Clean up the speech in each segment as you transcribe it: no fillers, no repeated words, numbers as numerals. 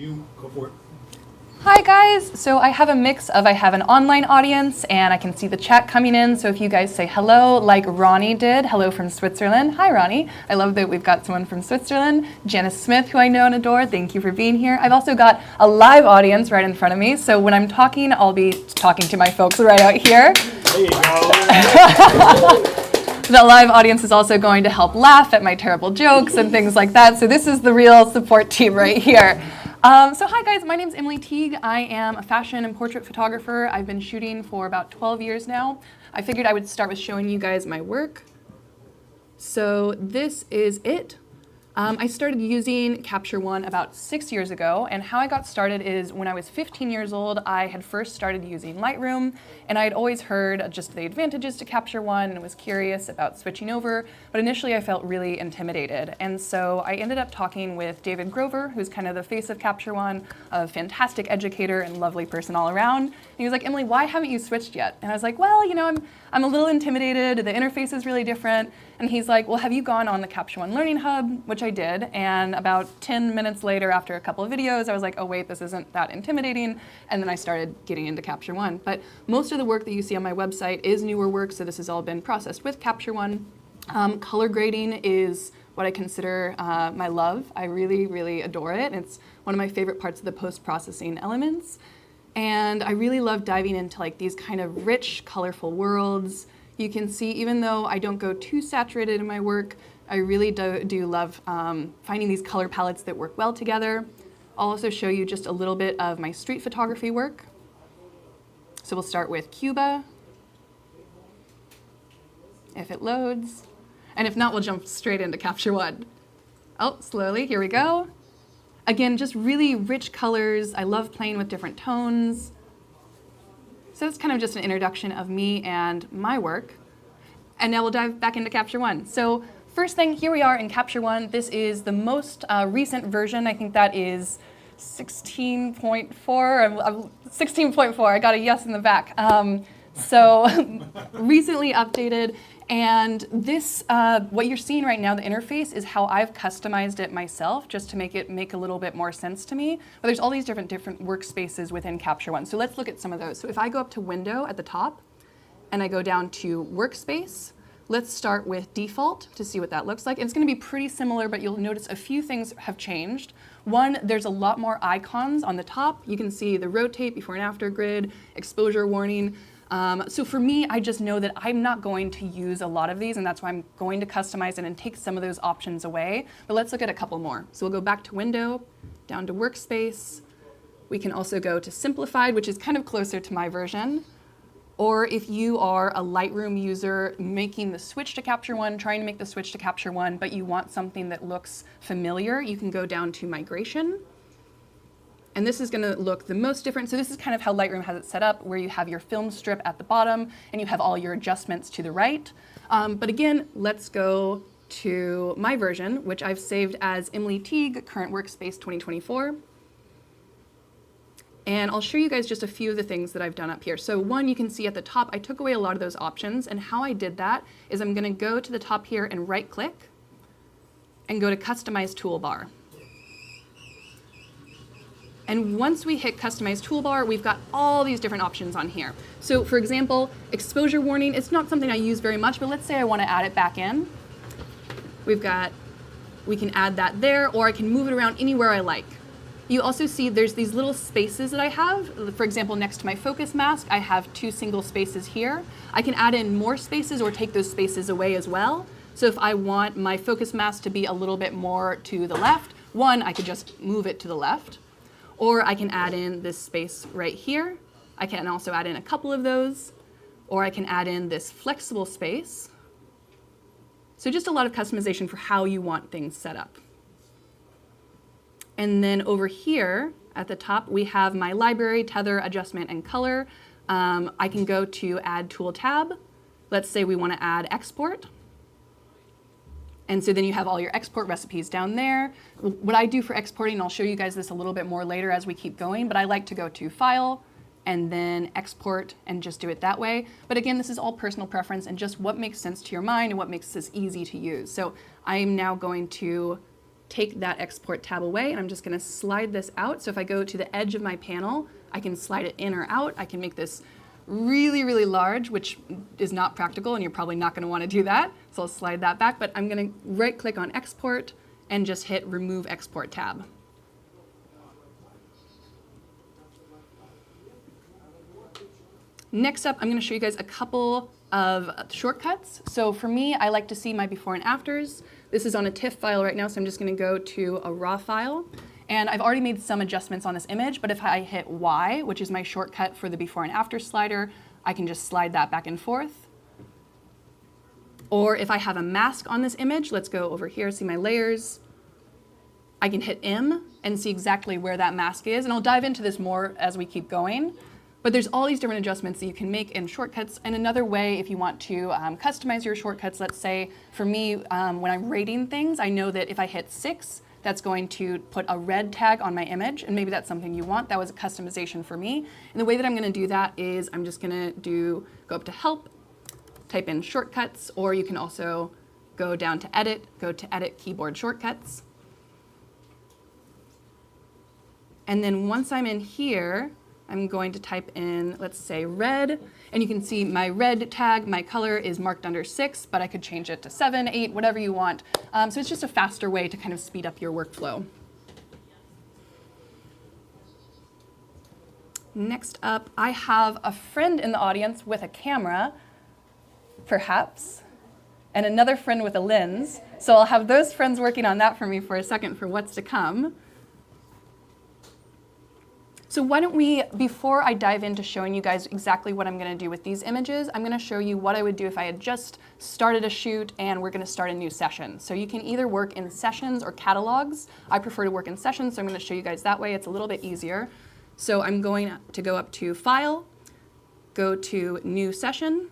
You go for it. Hi guys, so I have a mix of, I have an online audience and I can see the chat coming in, so if you guys say hello like Ronnie did, hello from Switzerland. Hi Ronnie, I love that we've got someone from Switzerland. Janice Smith, who I know and adore, thank you for being here. I've also got a live audience right in front of me, so when I'm talking, I'll be talking to my folks right out here. There you go. The live audience is also going to help laugh at my terrible jokes and things like that, so this is the real support team right here. So hi guys, my name's Emily Teague. I am a fashion and portrait photographer. I've been shooting for about 12 years now. I figured I would start with showing you guys my work. So this is it. I started using Capture One about 6 years ago, and how I got started is when I was 15 years old, I had first started using Lightroom, and I had always heard just the advantages to Capture One and was curious about switching over, but initially I felt really intimidated. And so I ended up talking with David Grover, who's kind of the face of Capture One, a fantastic educator and lovely person all around. And he was like, Emily, why haven't you switched yet? And I was like, well, you know, I'm a little intimidated, the interface is really different. And he's like, well, have you gone on the Capture One Learning Hub? Which I did, and about 10 minutes later, after a couple of videos, I was like, oh wait, this isn't that intimidating, and then I started getting into Capture One. But most of the work that you see on my website is newer work, so this has all been processed with Capture One. Color grading is what I consider my love. I really, really adore it. It's one of my favorite parts of the post-processing elements. And I really love diving into like these kind of rich, colorful worlds. You can see, even though I don't go too saturated in my work, I really do love finding these color palettes that work well together. I'll also show you just a little bit of my street photography work. So we'll start with Cuba, if it loads. And if not, we'll jump straight into Capture One. Oh, slowly, here we go. Again, just really rich colors. I love playing with different tones. So that's kind of just an introduction of me and my work. And now we'll dive back into Capture One. So first thing, here we are in Capture One. This is the most recent version. I think that is 16.4. 16.4, I got a yes in the back. So recently updated. And this, what you're seeing right now, the interface, is how I've customized it myself, just to make it make a little bit more sense to me. But there's all these different workspaces within Capture One. So let's look at some of those. So if I go up to Window at the top, and I go down to Workspace, let's start with Default to see what that looks like. And it's going to be pretty similar, but you'll notice a few things have changed. One, there's a lot more icons on the top. You can see the rotate, before and after grid, exposure warning. So for me, I just know that I'm not going to use a lot of these, and that's why I'm going to customize it and take some of those options away. But let's look at a couple more. So we'll go back to Window, down to Workspace. We can also go to Simplified, which is kind of closer to my version. Or if you are a Lightroom user making the switch to Capture One, trying to make the switch to Capture One, but you want something that looks familiar, you can go down to Migration. And this is going to look the most different. So this is kind of how Lightroom has it set up, where you have your film strip at the bottom and you have all your adjustments to the right. But again, let's go to my version, which I've saved as Emily Teague, current workspace 2024. And I'll show you guys just a few of the things that I've done up here. So one, you can see at the top, I took away a lot of those options. And how I did that is I'm going to go to the top here and right click and go to Customize Toolbar. And once we hit Customize Toolbar, we've got all these different options on here. So for example, exposure warning, it's not something I use very much, but let's say I want to add it back in. We can add that there, or I can move it around anywhere I like. You also see there's these little spaces that I have. For example, next to my focus mask, I have 2 single spaces here. I can add in more spaces or take those spaces away as well. So if I want my focus mask to be a little bit more to the left, one, I could just move it to the left. Or I can add in this space right here. I can also add in a couple of those. Or I can add in this flexible space. So just a lot of customization for how you want things set up. And then over here at the top, we have my library, tether, adjustment, and color. I can go to Add Tool tab. Let's say we want to add export. And so then you have all your export recipes down there. What I do for exporting, and I'll show you guys this a little bit more later as we keep going, but I like to go to File, and then Export, and just do it that way. But again, this is all personal preference and just what makes sense to your mind and what makes this easy to use. So I'm now going to take that export tab away, and I'm just going to slide this out. So if I go to the edge of my panel, I can slide it in or out. I can make this really, really large, which is not practical, and you're probably not going to want to do that. So I'll slide that back, but I'm going to right-click on Export and just hit Remove Export tab. Next up, I'm going to show you guys a couple of shortcuts. So for me, I like to see my before and afters. This is on a TIFF file right now, so I'm just going to go to a raw file. And I've already made some adjustments on this image, but if I hit Y, which is my shortcut for the before and after slider, I can just slide that back and forth. Or if I have a mask on this image, let's go over here, see my layers. I can hit M and see exactly where that mask is. And I'll dive into this more as we keep going. But there's all these different adjustments that you can make in shortcuts. And another way, if you want to customize your shortcuts, let's say for me, when I'm rating things, I know that if I hit 6, that's going to put a red tag on my image. And maybe that's something you want. That was a customization for me. And the way that I'm going to do that is I'm just going to go up to Help, type in Shortcuts, or you can also go down to Edit, go to Edit Keyboard Shortcuts. And then once I'm in here, I'm going to type in, let's say, red, and you can see my red tag, my color is marked under 6, but I could change it to 7, 8, whatever you want. So it's just a faster way to kind of speed up your workflow. Next up, I have a friend in the audience with a camera, perhaps, and another friend with a lens. So I'll have those friends working on that for me for a second for what's to come. So why don't we, before I dive into showing you guys exactly what I'm going to do with these images, I'm going to show you what I would do if I had just started a shoot and we're going to start a new session. So you can either work in sessions or catalogs. I prefer to work in sessions, so I'm going to show you guys that way. It's a little bit easier. So I'm going to go up to File, go to New Session.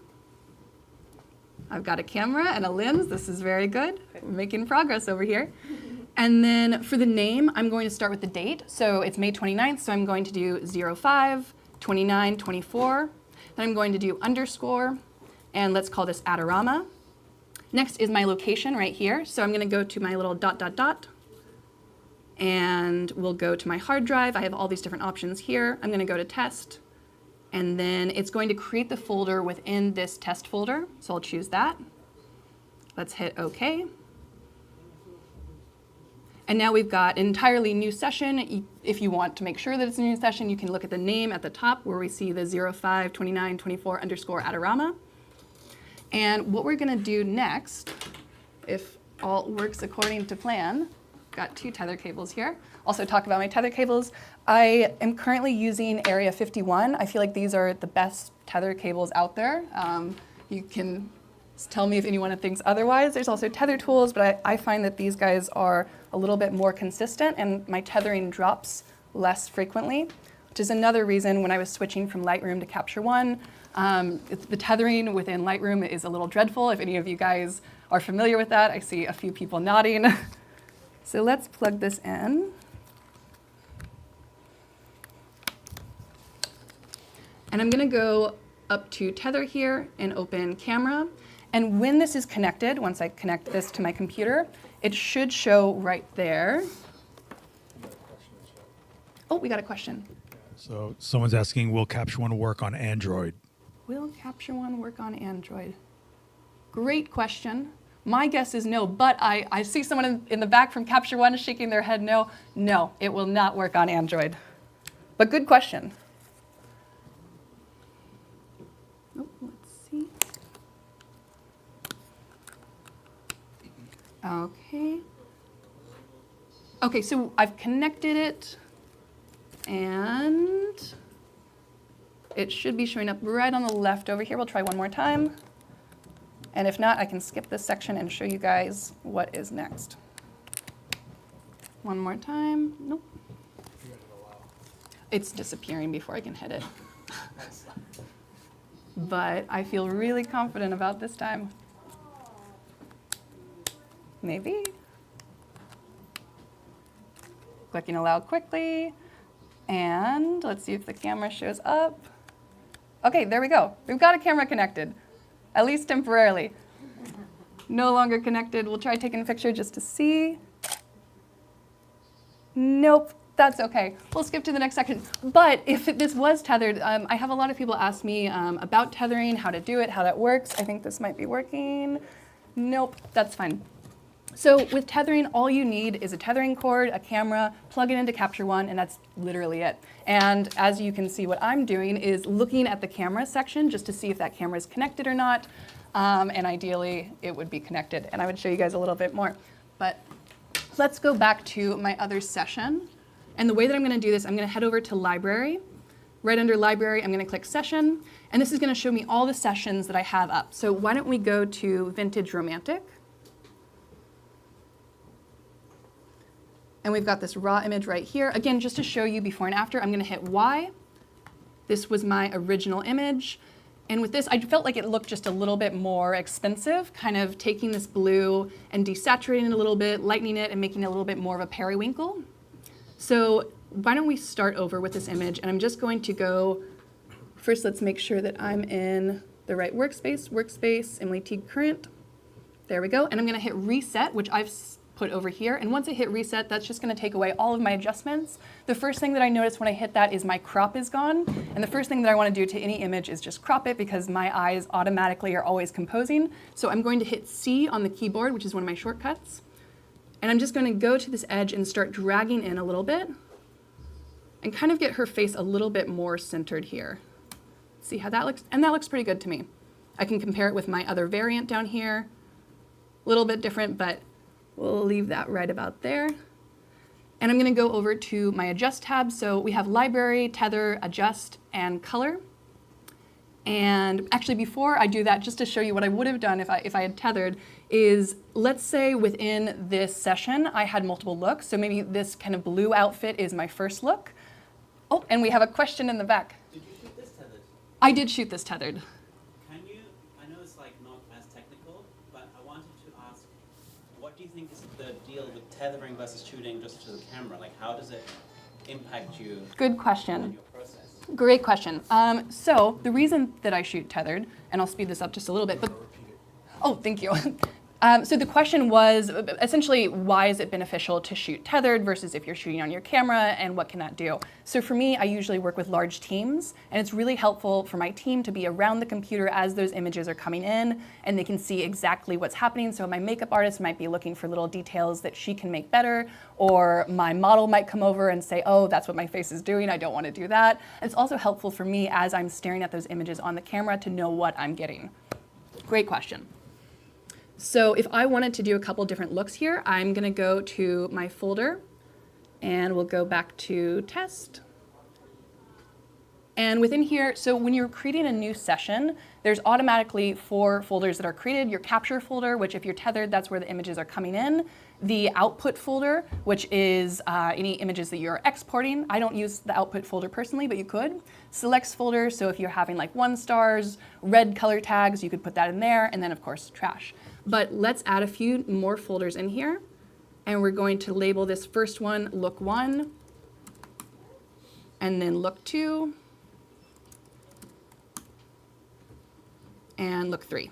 I've got a camera and a lens. This is very good. We're making progress over here. And then for the name, I'm going to start with the date. So it's May 29th, so I'm going to do 05, 29, 24. Then I'm going to do underscore, and let's call this Adorama. Next is my location right here. So I'm going to go to my little ... and we'll go to my hard drive. I have all these different options here. I'm going to go to Test, and then it's going to create the folder within this test folder. So I'll choose that. Let's hit OK. And now we've got an entirely new session. If you want to make sure that it's a new session, you can look at the name at the top where we see the 05, 29, 24 underscore Adorama. And what we're going to do next, if all works according to plan, got 2 tether cables here. Also talk about my tether cables. I am currently using Area 51. I feel like these are the best tether cables out there. You can tell me if anyone thinks otherwise. There's also tether tools, but I find that these guys are a little bit more consistent and my tethering drops less frequently, which is another reason when I was switching from Lightroom to Capture One, the tethering within Lightroom is a little dreadful. If any of you guys are familiar with that, I see a few people nodding. So let's plug this in. And I'm going to go up to Tether here and open Camera. And when this is connected, once I connect this to my computer, it should show right there. Oh, we got a question. So someone's asking, will Capture One work on Android? Will Capture One work on Android? Great question. My guess is no, but I see someone in the back from Capture One shaking their head no. No, it will not work on Android. But good question. Oh, let's see. Okay. Okay, so I've connected it, and it should be showing up right on the left over here. We'll try one more time. And if not, I can skip this section and show you guys what is next. One more time. Nope. It's disappearing before I can hit it. But I feel really confident about this time. Maybe. Clicking allow quickly. And let's see if the camera shows up. Okay, there we go. We've got a camera connected, at least temporarily. No longer connected. We'll try taking a picture just to see. Nope, that's okay. We'll skip to the next section. But if this was tethered, I have a lot of people ask me about tethering, how to do it, how that works. I think this might be working. Nope, that's fine. So with tethering, all you need is a tethering cord, a camera, plug it into Capture One, and that's literally it. And as you can see, what I'm doing is looking at the camera section just to see if that camera is connected or not. And ideally, it would be connected. And I would show you guys a little bit more. But let's go back to my other session. And the way that I'm going to do this, I'm going to head over to Library. Right under Library, I'm going to click Session. And this is going to show me all the sessions that I have up. So why don't we go to Vintage Romantic. And we've got this raw image right here. Again, just to show you before and after, I'm going to hit Y. This was my original image. And with this, I felt like it looked just a little bit more expensive, kind of taking this blue and desaturating it a little bit, lightening it, and making it a little bit more of a periwinkle. So why don't we start over with this image? And I'm just going to go, first let's make sure that I'm in the right workspace, Emily Teague current. There we go. And I'm going to hit reset, which I've put over here. And once I hit reset, that's just going to take away all of my adjustments. The first thing that I notice when I hit that is my crop is gone. And the first thing that I want to do to any image is just crop it because my eyes automatically are always composing. So I'm going to hit C on the keyboard, which is one of my shortcuts. And I'm just going to go to this edge and start dragging in a little bit and kind of get her face a little bit more centered here. See how that looks? And that looks pretty good to me. I can compare it with my other variant down here. A little bit different, but we'll leave that right about there. And I'm going to go over to my Adjust tab. So we have Library, Tether, Adjust, and Color. And actually, before I do that, just to show you what I would have done if I had tethered, is let's say within this session, I had multiple looks. So maybe this kind of blue outfit is my first look. Oh, and we have a question in the back. Did you shoot this tethered? I did shoot this tethered. Can you, I know it's like not as technical, but I wanted to ask, what do you think is the deal with tethering versus shooting just to the camera? Like, how does it impact you? Good question. In your process? Great question. So the reason that I shoot tethered, and I'll speed this up just a little bit, but oh, thank you. So the question was essentially, why is it beneficial to shoot tethered versus if you're shooting on your camera, and what can that do? So for me, I usually work with large teams, and it's really helpful for my team to be around the computer as those images are coming in, and they can see exactly what's happening. So my makeup artist might be looking for little details that she can make better, or my model might come over and say, oh, that's what my face is doing, I don't want to do that. It's also helpful for me as I'm staring at those images on the camera to know what I'm getting. Great question. So if I wanted to do a couple different looks here, I'm going to go to my folder, and we'll go back to test. And within here, so when you're creating a new session, there's automatically 4 folders that are created. Your capture folder, which if you're tethered, that's where the images are coming in. The output folder, which is any images that you're exporting. I don't use the output folder personally, but you could. Selects folder, so if you're having like 1 stars, red color tags, you could put that in there. And then of course, trash. But let's add a few more folders in here. And we're going to label this first one Look 1, and then Look 2, and Look 3.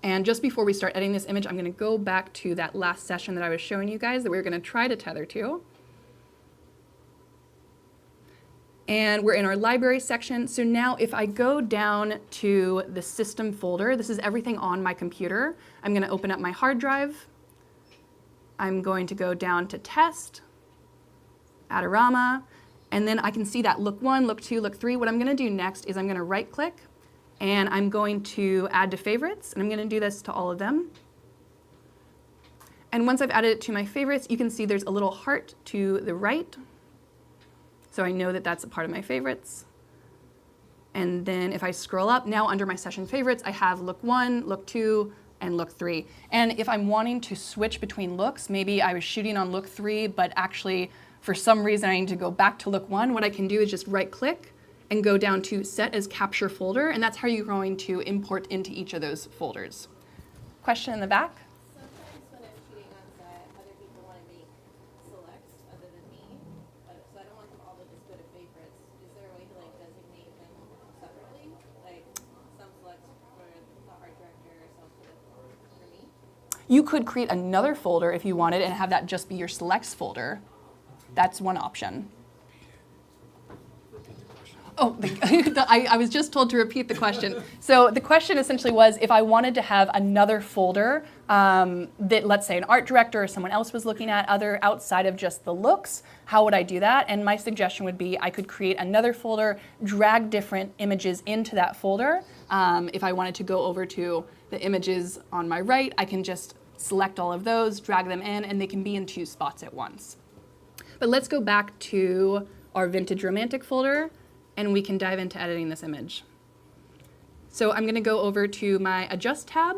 And just before we start editing this image, I'm going to go back to that last session that I was showing you guys that we were going to try to tether to. And we're in our library section. So now if I go down to the system folder, this is everything on my computer. I'm going to open up my hard drive. I'm going to go down to test, Adorama, and then I can see that look 1, look 2, look 3. What I'm going to do next is I'm going to right click, and I'm going to add to favorites, and I'm going to do this to all of them. And once I've added it to my favorites, you can see there's a little heart to the right. So I know that that's a part of my favorites. And then if I scroll up, now under my session favorites, I have look 1, look 2, and look 3. And if I'm wanting to switch between looks, maybe I was shooting on look 3, but actually for some reason I need to go back to look 1, what I can do is just right click and go down to set as capture folder, and that's how you're going to import into each of those folders. Question in the back? Sometimes when I'm shooting on set, other people want to make selects other than me, so I don't want them all to just go to favorites. Is there a way to like designate them separately? Like some selects for the art director, some for me? You could create another folder if you wanted and have that just be your selects folder. That's one option. Oh, I was just told to repeat the question. So the question essentially was, if I wanted to have another folder that, let's say, an art director or someone else was looking at outside of just the looks, how would I do that? And my suggestion would be I could create another folder, drag different images into that folder. If I wanted to go over to the images on my right, I can just select all of those, drag them in, and they can be in 2 spots at once. But let's go back to our Vintage Romantic folder, and we can dive into editing this image. So I'm going to go over to my Adjust tab,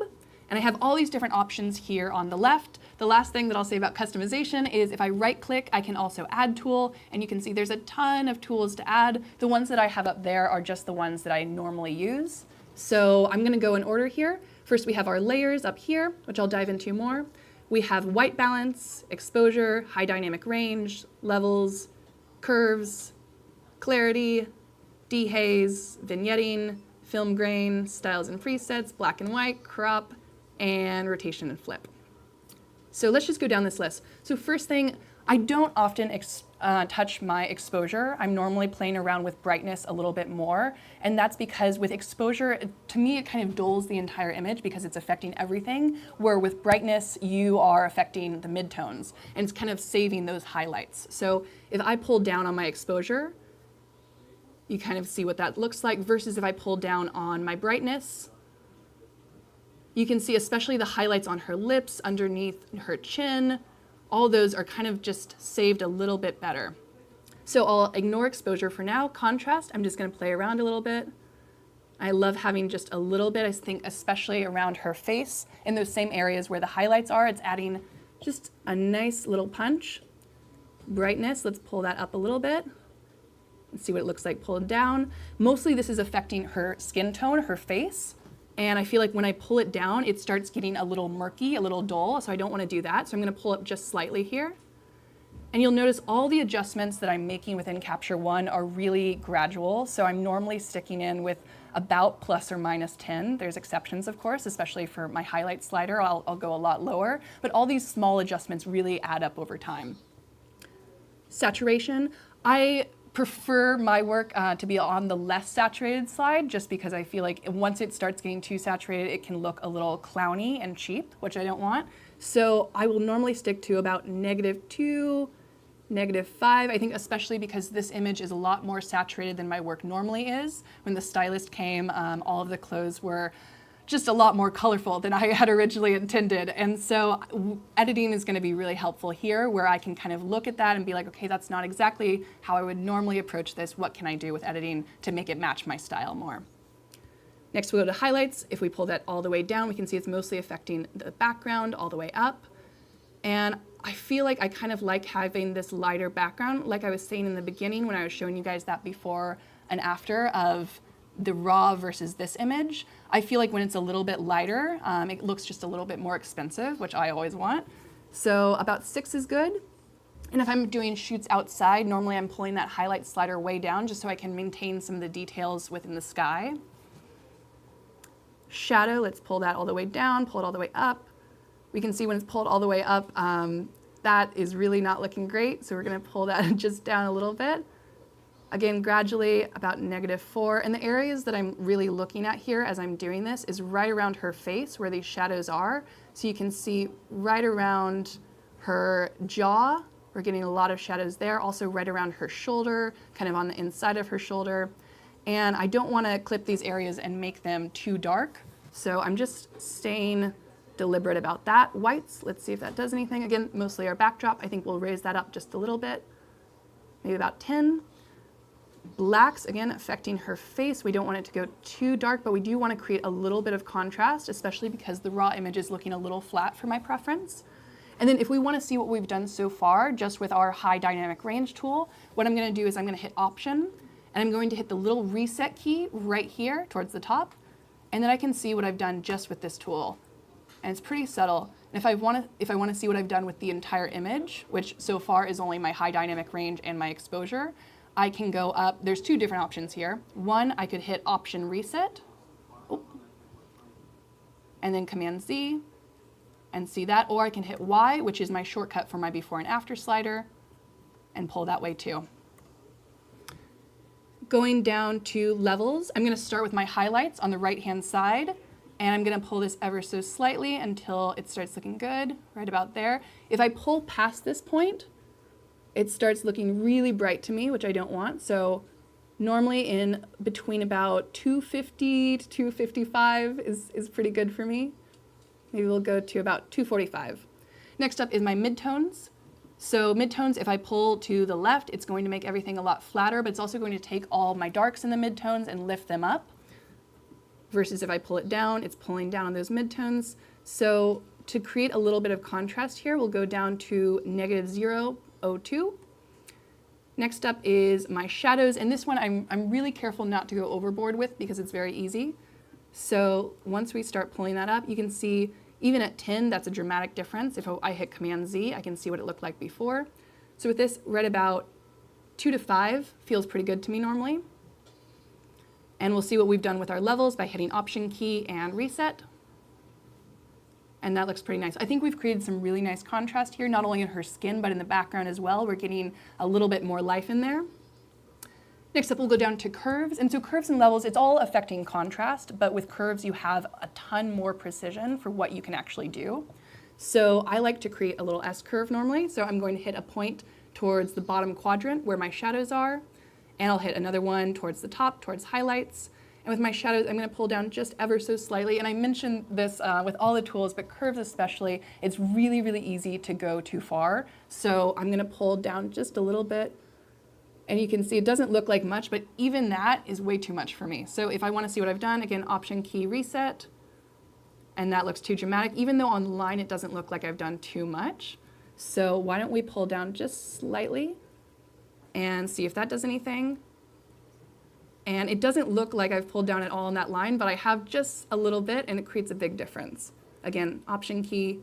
and I have all these different options here on the left. The last thing that I'll say about customization is if I right-click, I can also add tool, and you can see there's a ton of tools to add. The ones that I have up there are just the ones that I normally use. So I'm going to go in order here. First, we have our layers up here, which I'll dive into more. We have white balance, exposure, high dynamic range, levels, curves, clarity, dehaze, vignetting, film grain, styles and presets, black and white, crop, and rotation and flip. So let's just go down this list. So first thing, I don't often touch my exposure. I'm normally playing around with brightness a little bit more, and that's because with exposure, to me, it kind of dulls the entire image because it's affecting everything, where with brightness, you are affecting the midtones, and it's kind of saving those highlights. So if I pull down on my exposure, you kind of see what that looks like, versus if I pull down on my brightness, you can see especially the highlights on her lips, underneath her chin, all those are kind of just saved a little bit better. So I'll ignore exposure for now. Contrast, I'm just going to play around a little bit. I love having just a little bit, I think especially around her face, in those same areas where the highlights are, it's adding just a nice little punch. Brightness, let's pull that up a little bit. Let's see what it looks like pulled down. Mostly this is affecting her skin tone, her face. And I feel like when I pull it down, it starts getting a little murky, a little dull, so I don't want to do that. So I'm going to pull up just slightly here. And you'll notice all the adjustments that I'm making within Capture One are really gradual. So I'm normally sticking in with about plus or minus 10. There's exceptions, of course, especially for my highlight slider. I'll go a lot lower. But all these small adjustments really add up over time. Saturation, I prefer my work to be on the less saturated side, just because I feel like once it starts getting too saturated, it can look a little clowny and cheap, which I don't want. So I will normally stick to about -2, -5. I think especially because this image is a lot more saturated than my work normally is. When the stylist came, all of the clothes were just a lot more colorful than I had originally intended. And so editing is going to be really helpful here, where I can kind of look at that and be like, okay, that's not exactly how I would normally approach this. What can I do with editing to make it match my style more? Next, we'll go to highlights. If we pull that all the way down, we can see it's mostly affecting the background all the way up. And I feel like I kind of like having this lighter background. Like I was saying in the beginning when I was showing you guys that before and after of the raw versus this image, I feel like when it's a little bit lighter, it looks just a little bit more expensive, which I always want. So about 6 is good. And if I'm doing shoots outside, normally I'm pulling that highlight slider way down just so I can maintain some of the details within the sky. Shadow, let's pull that all the way down, pull it all the way up. We can see when it's pulled all the way up, that is really not looking great. So we're going to pull that just down a little bit. Again, gradually about -4. And the areas that I'm really looking at here as I'm doing this is right around her face where these shadows are. So you can see right around her jaw, we're getting a lot of shadows there. Also right around her shoulder, kind of on the inside of her shoulder. And I don't want to clip these areas and make them too dark. So I'm just staying deliberate about that. Whites, let's see if that does anything. Again, mostly our backdrop. I think we'll raise that up just a little bit, maybe about 10. Blacks, again, affecting her face. We don't want it to go too dark, but we do want to create a little bit of contrast, especially because the raw image is looking a little flat for my preference. And then if we want to see what we've done so far, just with our high dynamic range tool, what I'm going to do is I'm going to hit Option, and I'm going to hit the little reset key right here towards the top, and then I can see what I've done just with this tool. And it's pretty subtle. And if I want to see what I've done with the entire image, which so far is only my high dynamic range and my exposure, I can go up. There's 2 different options here. One, I could hit Option Reset, and then Command Z, and see that, or I can hit Y, which is my shortcut for my before and after slider, and pull that way too. Going down to levels, I'm going to start with my highlights on the right-hand side, and I'm going to pull this ever so slightly until it starts looking good, right about there. If I pull past this point, it starts looking really bright to me, which I don't want. So normally in between about 250 to 255 is pretty good for me. Maybe we'll go to about 245. Next up is my midtones. So midtones, if I pull to the left, it's going to make everything a lot flatter, but it's also going to take all my darks in the midtones and lift them up. Versus if I pull it down, it's pulling down on those midtones. So to create a little bit of contrast here, we'll go down to -0.02. Next up is my shadows, and this one I'm really careful not to go overboard with because it's very easy. So once we start pulling that up, you can see even at 10, that's a dramatic difference. If I hit Command Z, I can see what it looked like before. So with this, right about 2 to 5 feels pretty good to me normally. And we'll see what we've done with our levels by hitting Option key and Reset. And that looks pretty nice. I think we've created some really nice contrast here, not only in her skin, but in the background as well. We're getting a little bit more life in there. Next up, we'll go down to curves. And so curves and levels, it's all affecting contrast, but with curves, you have a ton more precision for what you can actually do. So I like to create a little S-curve normally. So I'm going to hit a point towards the bottom quadrant where my shadows are, and I'll hit another one towards the top, towards highlights. And with my shadows, I'm going to pull down just ever so slightly. And I mentioned this with all the tools, but curves especially, it's really, really easy to go too far. So I'm going to pull down just a little bit. And you can see it doesn't look like much, but even that is way too much for me. So if I want to see what I've done, again, Option key, Reset. And that looks too dramatic, even though on the line it doesn't look like I've done too much. So why don't we pull down just slightly and see if that does anything. And it doesn't look like I've pulled down at all on that line, but I have just a little bit, and it creates a big difference. Again, Option key.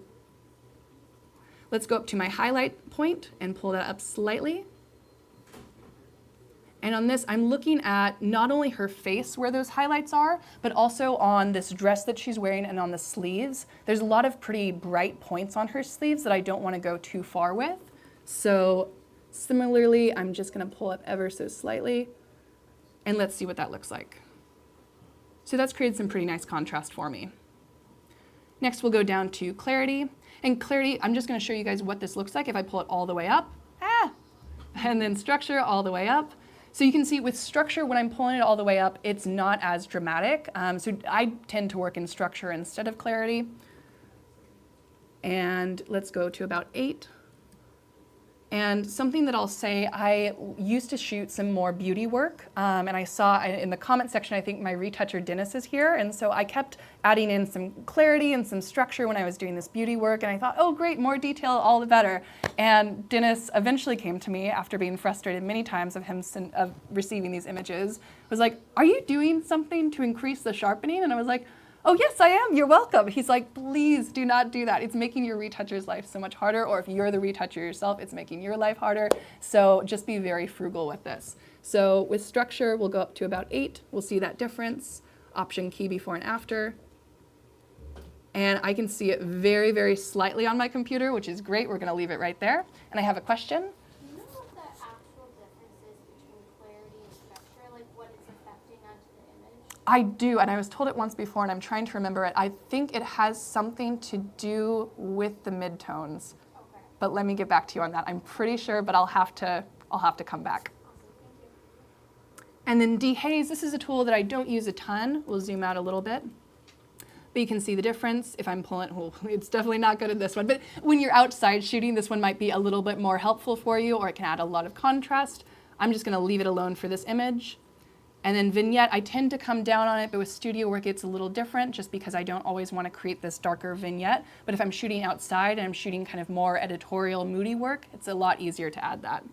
Let's go up to my highlight point and pull that up slightly. And on this, I'm looking at not only her face where those highlights are, but also on this dress that she's wearing and on the sleeves. There's a lot of pretty bright points on her sleeves that I don't want to go too far with. So similarly, I'm just going to pull up ever so slightly, and let's see what that looks like. So that's created some pretty nice contrast for me. Next, we'll go down to clarity. And clarity, I'm just going to show you guys what this looks like if I pull it all the way up. And then structure all the way up. So you can see with structure, when I'm pulling it all the way up, it's not as dramatic. So I tend to work in structure instead of clarity. And let's go to about 8. And something that I'll say, I used to shoot some more beauty work, and I saw in the comment section, I think my retoucher Dennis is here, and so I kept adding in some clarity and some structure when I was doing this beauty work, and I thought, oh great, more detail, all the better. And Dennis eventually came to me after being frustrated many times of receiving these images, was like, are you doing something to increase the sharpening? And I was like, oh yes, I am, you're welcome. He's like, please do not do that. It's making your retoucher's life so much harder, or if you're the retoucher yourself, it's making your life harder. So just be very frugal with this. So with structure, we'll go up to about 8. We'll see that difference. Option key before and after. And I can see it very, very slightly on my computer, which is great. We're gonna leave it right there. And I have a question. Do you know what the actual difference is between clarity and structure, like what it's affecting onto the image? I do, and I was told it once before, and I'm trying to remember it. I think it has something to do with the midtones. Okay. But let me get back to you on that. I'm pretty sure, but I'll have to come back. Awesome, thank you. And then dehaze, this is a tool that I don't use a ton. We'll zoom out a little bit. But you can see the difference. If I'm pulling, well, it's definitely not good at this one, but when you're outside shooting, this one might be a little bit more helpful for you, or it can add a lot of contrast. I'm just gonna leave it alone for this image. And then vignette, I tend to come down on it, but with studio work, it's a little different just because I don't always want to create this darker vignette. But if I'm shooting outside and I'm shooting kind of more editorial, moody work, it's a lot easier to add that.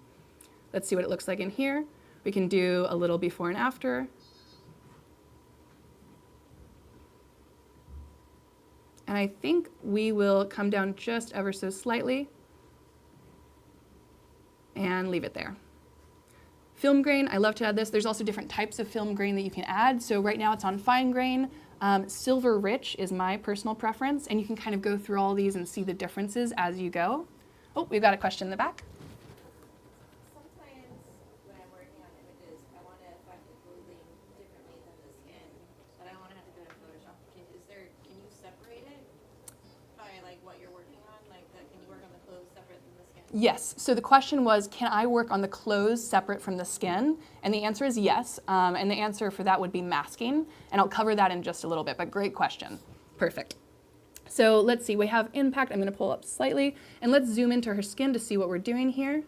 Let's see what it looks like in here. We can do a little before and after. And I think we will come down just ever so slightly and leave it there. Film grain, I love to add this. There's also different types of film grain that you can add. So right now it's on fine grain. Silver rich is my personal preference, and you can kind of go through all these and see the differences as you go. Oh, we've got a question in the back. Sometimes when I'm working on images, I want to affect the clothing differently than the skin, but I don't want to have to do it in Photoshop. Can you separate it by like what you're working on? Like, can you work on the clothes separate than the skin? Yes. So the question was, can I work on the clothes separate from the skin? And the answer is yes. And the answer for that would be masking. And I'll cover that in just a little bit, but great question. Perfect. So let's see, we have impact. I'm going to pull up slightly. And let's zoom into her skin to see what we're doing here.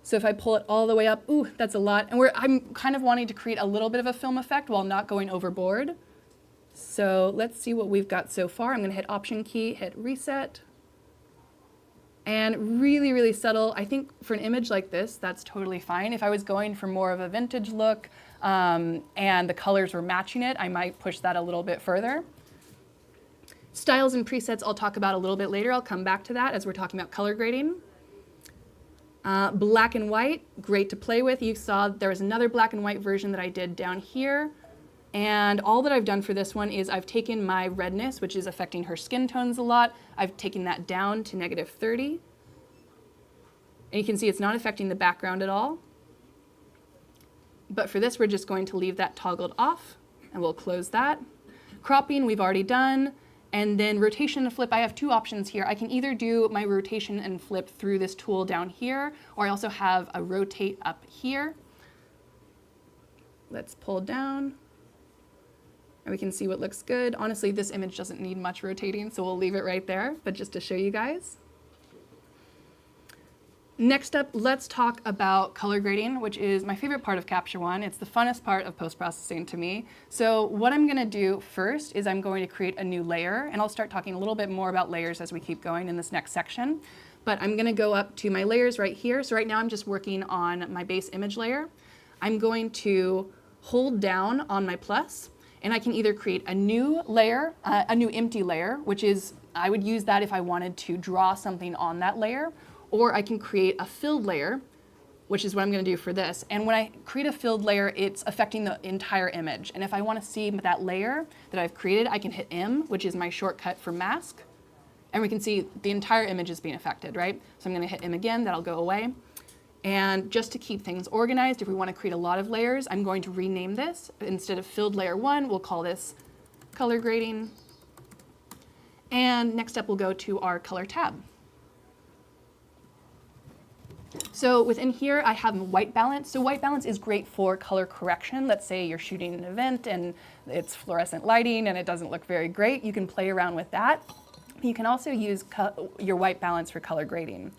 So if I pull it all the way up, ooh, that's a lot. And I'm kind of wanting to create a little bit of a film effect while not going overboard. So let's see what we've got so far. I'm going to hit Option key, hit Reset. And really, really subtle. I think for an image like this, that's totally fine. If I was going for more of a vintage look and the colors were matching it, I might push that a little bit further. Styles and presets I'll talk about a little bit later. I'll come back to that as we're talking about color grading. Black and white, great to play with. You saw there was another black and white version that I did down here. And all that I've done for this one is I've taken my redness, which is affecting her skin tones a lot. I've taken that down to -30. And you can see it's not affecting the background at all. But for this, we're just going to leave that toggled off, and we'll close that. Cropping, we've already done. And then rotation and flip, I have two options here. I can either do my rotation and flip through this tool down here, or I also have a rotate up here. Let's pull down. And we can see what looks good. Honestly, this image doesn't need much rotating, so we'll leave it right there, but just to show you guys. Next up, let's talk about color grading, which is my favorite part of Capture One. It's the funnest part of post-processing to me. So what I'm gonna do first is I'm going to create a new layer, and I'll start talking a little bit more about layers as we keep going in this next section. But I'm gonna go up to my layers right here. So right now I'm just working on my base image layer. I'm going to hold down on my plus, and I can either create a new layer, a new empty layer, which is, I would use that if I wanted to draw something on that layer, or I can create a filled layer, which is what I'm gonna do for this. And when I create a filled layer, it's affecting the entire image. And if I wanna see that layer that I've created, I can hit M, which is my shortcut for mask. And we can see the entire image is being affected, right? So I'm gonna hit M again, that'll go away. And just to keep things organized, if we want to create a lot of layers, I'm going to rename this. Instead of filled layer 1, we'll call this color grading. And next up, we'll go to our color tab. So within here, I have white balance. So white balance is great for color correction. Let's say you're shooting an event and it's fluorescent lighting and it doesn't look very great. You can play around with that. You can also use your white balance for color grading.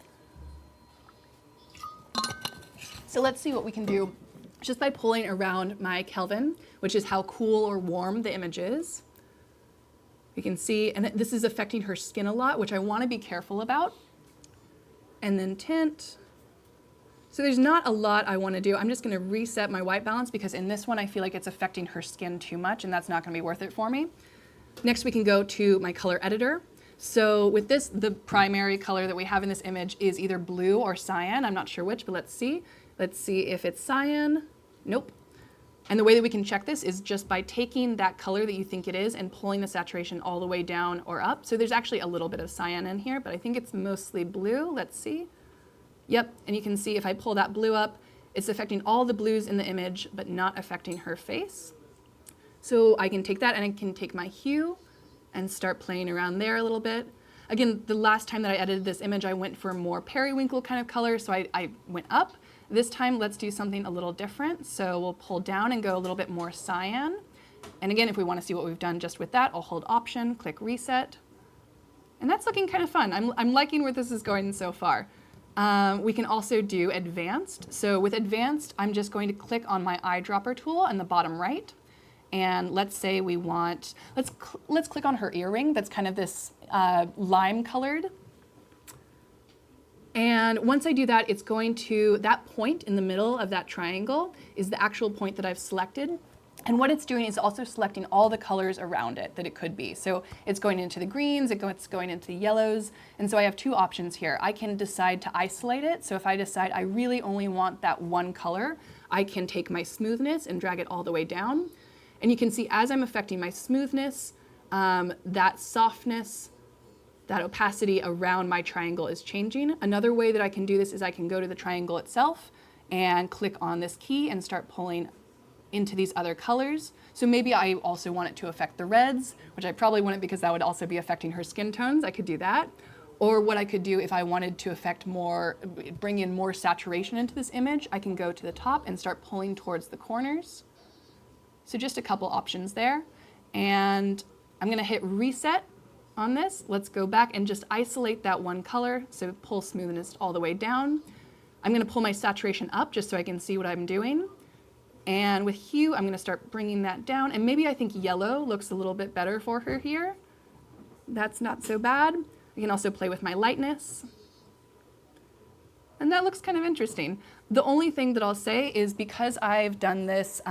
So let's see what we can do just by pulling around my Kelvin, which is how cool or warm the image is. You can see, and this is affecting her skin a lot, which I want to be careful about. And then tint. So there's not a lot I want to do. I'm just going to reset my white balance because in this one I feel like it's affecting her skin too much, and that's not going to be worth it for me. Next we can go to my color editor. So with this, the primary color that we have in this image is either blue or cyan. I'm not sure which, but let's see. Let's see if it's cyan. Nope. And the way that we can check this is just by taking that color that you think it is and pulling the saturation all the way down or up. So there's actually a little bit of cyan in here, but I think it's mostly blue. Let's see. Yep, and you can see if I pull that blue up, it's affecting all the blues in the image, but not affecting her face. So I can take that and I can take my hue and start playing around there a little bit. Again, the last time that I edited this image, I went for more periwinkle kind of color, so I went up. This time, let's do something a little different. So we'll pull down and go a little bit more cyan. And again, if we want to see what we've done just with that, I'll hold Option, click Reset. And that's looking kind of fun. I'm liking where this is going so far. We can also do Advanced. So with Advanced, I'm just going to click on my eyedropper tool on the bottom right. And let's say we want, let's click on her earring. That's kind of this lime colored. And once I do that, it's going to, that point in the middle of that triangle is the actual point that I've selected. And what it's doing is also selecting all the colors around it that it could be. So it's going into the greens, it's going into the yellows. And so I have two options here. I can decide to isolate it. So if I decide I really only want that one color, I can take my smoothness and drag it all the way down. And you can see as I'm affecting my smoothness, that softness, that opacity around my triangle is changing. Another way that I can do this is I can go to the triangle itself and click on this key and start pulling into these other colors. So maybe I also want it to affect the reds, which I probably wouldn't because that would also be affecting her skin tones. I could do that. Or what I could do if I wanted to affect more, bring in more saturation into this image, I can go to the top and start pulling towards the corners. So just a couple options there. And I'm gonna hit reset on this. Let's go back and just isolate that one color. So pull smoothness all the way down. I'm gonna pull my saturation up just so I can see what I'm doing. And with hue, I'm gonna start bringing that down. And maybe I think yellow looks a little bit better for her here. That's not so bad. I can also play with my lightness. And that looks kind of interesting. The only thing that I'll say is because I've done this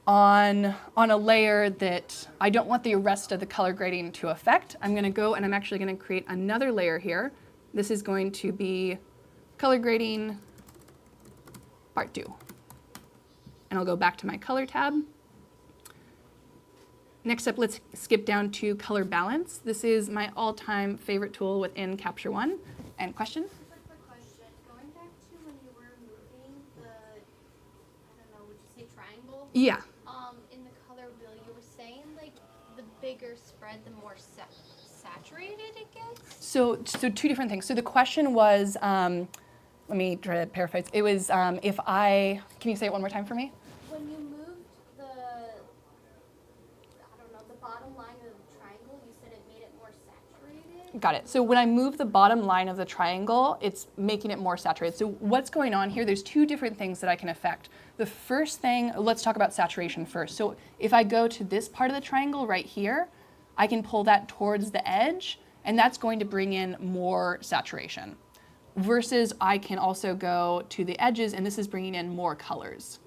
on a layer that I don't want the rest of the color grading to affect, I'm gonna go and I'm actually gonna create another layer here. This is going to be color grading part 2. And I'll go back to my color tab. Next up, let's skip down to color balance. This is my all-time favorite tool within Capture One. And question? Quick question. Going back to when you were moving the, I don't know, would you say triangle? Yeah. In the color wheel, you were saying like the bigger spread, the more saturated it gets? So two different things. So the question was, let me try to paraphrase. It was can you say it one more time for me? When you moved the, I don't know, the bottom line of the triangle, you said it made it more saturated? Got it. So when I move the bottom line of the triangle, it's making it more saturated. So what's going on here? There's two different things that I can affect. The first thing, let's talk about saturation first. So if I go to this part of the triangle right here, I can pull that towards the edge, and that's going to bring in more saturation. Versus I can also go to the edges, and this is bringing in more colors.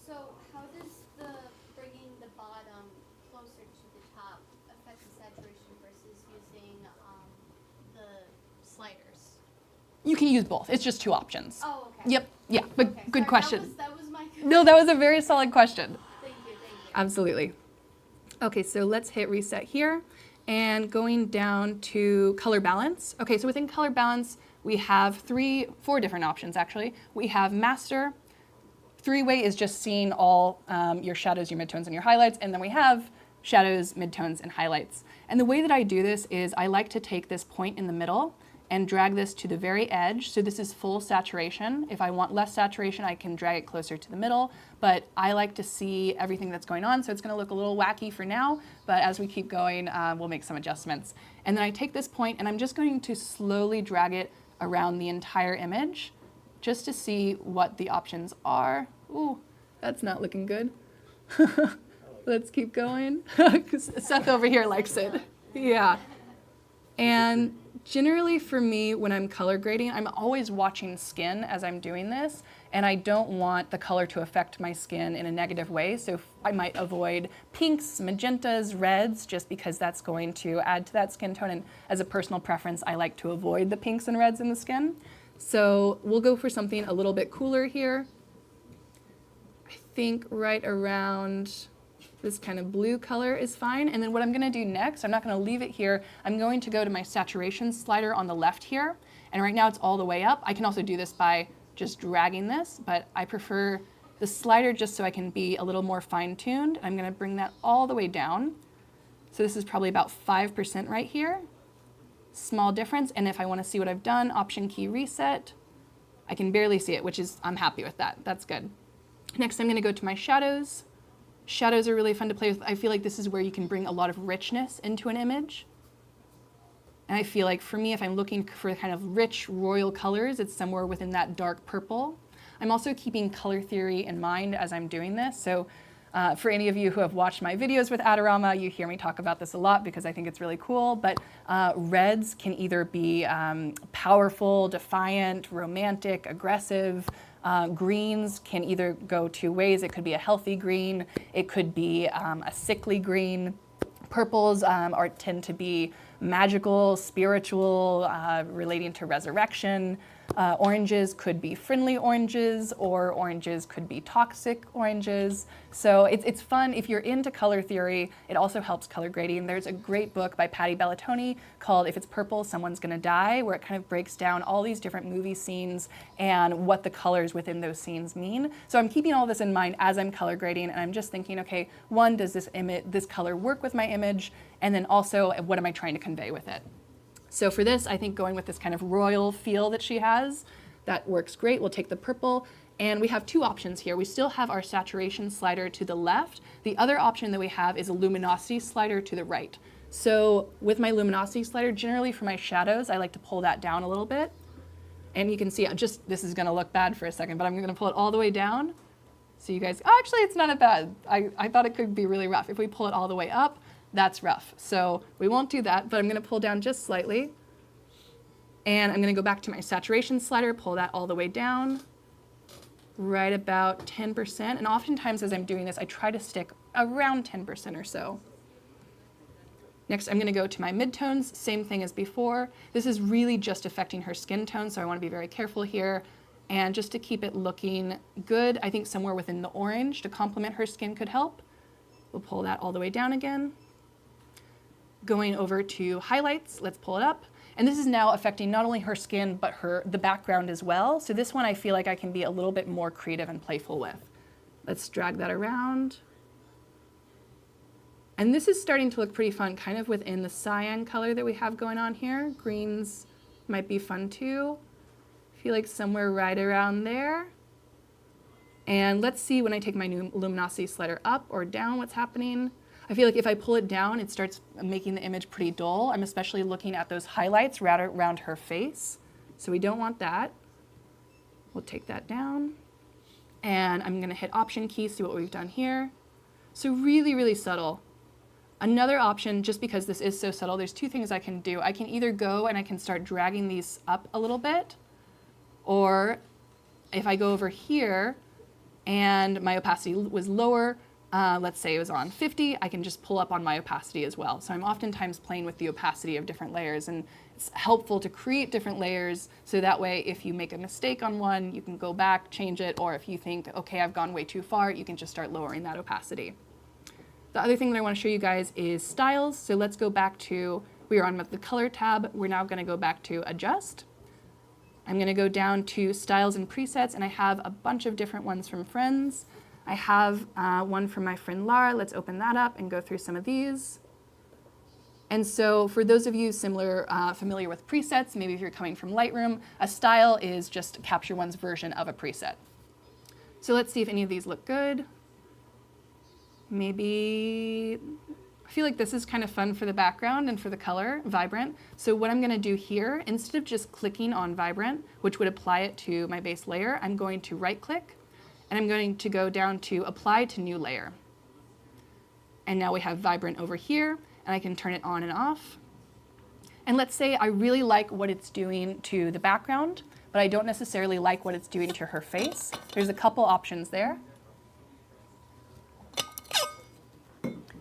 So how does the bringing the bottom closer to the top affect the saturation versus using the sliders? You can use both. It's just two options. Oh, okay. Yep. Yeah. But Okay, good sorry, question. That was my No, that was a very solid question. Thank you. Absolutely. Okay, so let's hit reset here. And going down to color balance. Okay, so within color balance, we have four different options actually. We have master. 3-way is just seeing all your shadows, your midtones, and your highlights. And then we have shadows, midtones, and highlights. And the way that I do this is I like to take this point in the middle and drag this to the very edge. So this is full saturation. If I want less saturation, I can drag it closer to the middle, but I like to see everything that's going on. So it's gonna look a little wacky for now, but as we keep going, we'll make some adjustments. And then I take this point and I'm just going to slowly drag it around the entire image just to see what the options are. Ooh, that's not looking good. Let's keep going. Seth over here likes it. Yeah. And generally for me, when I'm color grading, I'm always watching skin as I'm doing this, and I don't want the color to affect my skin in a negative way. So I might avoid pinks, magentas, reds, just because that's going to add to that skin tone. And as a personal preference, I like to avoid the pinks and reds in the skin. So we'll go for something a little bit cooler here. I think right around this kind of blue color is fine. And then what I'm gonna do next, I'm not gonna leave it here. I'm going to go to my saturation slider on the left here. And right now it's all the way up. I can also do this by just dragging this, but I prefer the slider just so I can be a little more fine-tuned. I'm gonna bring that all the way down. So this is probably about 5% right here. Small difference. And if I wanna see what I've done, Option key reset, I can barely see it, which is, I'm happy with that. That's good. Next, I'm gonna go to my shadows. Shadows are really fun to play with. I feel like this is where you can bring a lot of richness into an image. And I feel like for me, if I'm looking for kind of rich royal colors, it's somewhere within that dark purple. I'm also keeping color theory in mind as I'm doing this. So for any of you who have watched my videos with Adorama, you hear me talk about this a lot because I think it's really cool. But reds can either be powerful, defiant, romantic, aggressive. Greens can either go two ways. It could be a healthy green. It could be a sickly green. Purples tend to be magical, spiritual, relating to resurrection. Oranges could be friendly oranges, or oranges could be toxic oranges. So it's fun. If you're into color theory, it also helps color grading. There's a great book by Patty Bellatoni called If It's Purple, Someone's Gonna Die, where it kind of breaks down all these different movie scenes and what the colors within those scenes mean. So I'm keeping all this in mind as I'm color grading, and I'm just thinking, okay, one, does this color work with my image? And then also, what am I trying to convey with it? So for this, I think going with this kind of royal feel that she has, that works great. We'll take the purple, and we have two options here. We still have our saturation slider to the left. The other option that we have is a luminosity slider to the right. So with my luminosity slider, generally for my shadows, I like to pull that down a little bit. And you can see, this is gonna look bad for a second, but I'm gonna pull it all the way down. So you guys, actually it's not bad. I thought it could be really rough. If we pull it all the way up, that's rough. So we won't do that, but I'm gonna pull down just slightly. And I'm gonna go back to my saturation slider, pull that all the way down, right about 10%. And oftentimes as I'm doing this, I try to stick around 10% or so. Next, I'm gonna go to my midtones, same thing as before. This is really just affecting her skin tone, so I wanna be very careful here. And just to keep it looking good, I think somewhere within the orange to complement her skin could help. We'll pull that all the way down again. Going over to highlights, let's pull it up. And this is now affecting not only her skin, but the background as well. So this one I feel like I can be a little bit more creative and playful with. Let's drag that around. And this is starting to look pretty fun, kind of within the cyan color that we have going on here. Greens might be fun too. I feel like somewhere right around there. And let's see when I take my new luminosity slider up or down what's happening. I feel like if I pull it down, it starts making the image pretty dull. I'm especially looking at those highlights right around her face. So we don't want that. We'll take that down. And I'm gonna hit Option key, see what we've done here. So really, really subtle. Another option, just because this is so subtle, there's two things I can do. I can either go and I can start dragging these up a little bit, or if I go over here and my opacity was lower, let's say it was on 50, I can just pull up on my opacity as well. So I'm oftentimes playing with the opacity of different layers, and it's helpful to create different layers so that way if you make a mistake on one, you can go back, change it, or if you think, okay, I've gone way too far, you can just start lowering that opacity. The other thing that I want to show you guys is styles. So let's go back to, we were on the color tab, we're now going to go back to adjust. I'm going to go down to styles and presets, and I have a bunch of different ones from friends. I have one from my friend Lara. Let's open that up and go through some of these. And so for those of you familiar with presets, maybe if you're coming from Lightroom, a style is just Capture One's version of a preset. So let's see if any of these look good. Maybe, I feel like this is kind of fun for the background and for the color, vibrant. So what I'm gonna do here, instead of just clicking on vibrant, which would apply it to my base layer, I'm going to right click, and I'm going to go down to apply to new layer. And now we have vibrant over here, and I can turn it on and off. And let's say I really like what it's doing to the background, but I don't necessarily like what it's doing to her face. There's a couple options there.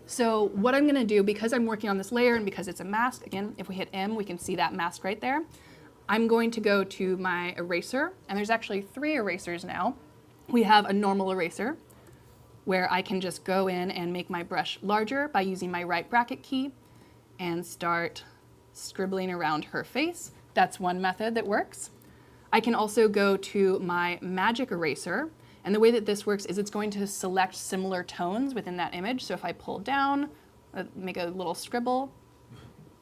So what I'm gonna do, because I'm working on this layer and because it's a mask, again, if we hit M, we can see that mask right there. I'm going to go to my eraser, and there's actually 3 erasers now. We have a normal eraser, where I can just go in and make my brush larger by using my right bracket key and start scribbling around her face. That's one method that works. I can also go to my magic eraser, and the way that this works is it's going to select similar tones within that image. So if I pull down, make a little scribble,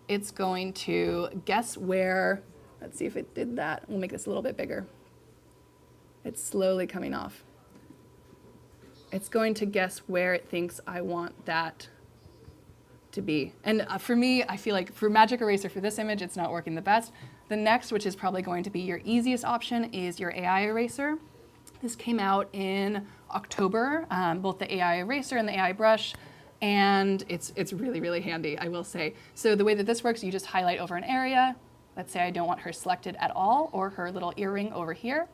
it's going to guess where, let's see if it did that. We'll make this a little bit bigger. It's slowly coming off. It's going to guess where it thinks I want that to be. And for me, I feel like for Magic Eraser for this image, it's not working the best. The next, which is probably going to be your easiest option, is your AI Eraser. This came out in October, both the AI Eraser and the AI Brush, and it's really, really handy, I will say. So the way that this works, you just highlight over an area. Let's say I don't want her selected at all, or her little earring over here.